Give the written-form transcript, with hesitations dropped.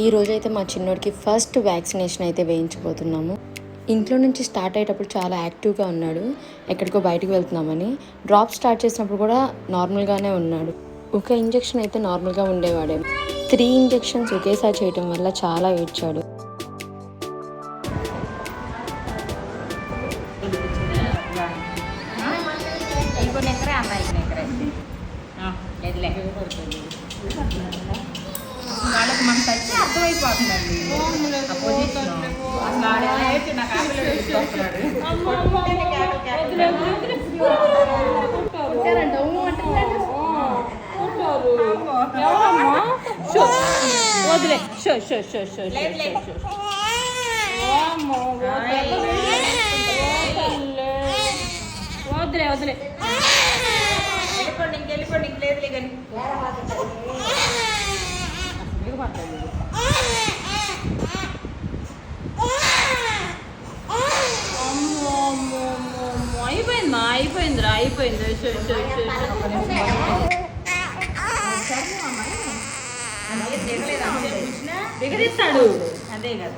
ఈ రోజైతే మా చిన్నోడికి ఫస్ట్ వ్యాక్సినేషన్ అయితే వేయించబోతున్నాము. ఇంట్లో నుంచి స్టార్ట్ అయ్యేటప్పుడు చాలా యాక్టివ్గా ఉన్నాడు. ఎక్కడికో బయటకు వెళ్తున్నామని డ్రాప్ స్టార్ట్ చేసినప్పుడు కూడా నార్మల్గానే ఉన్నాడు. ఒక ఇంజెక్షన్ అయితే నార్మల్గా ఉండేవాడే. 3 ఇంజెక్షన్స్ ఒకేసారి చేయటం వల్ల చాలా ఏడ్చాడు. వాళ్ళకి మనం టచ్ అర్థమైపోతుందండి. వదిలే వదిలే వదిలే వెళ్ళిపోండి ఇంకెళ్ళిపోండి ఇంకలేదులే కానీ అయిపోయిందిరా అయిపోయింది. దిగదిస్తాడు అదే కదా.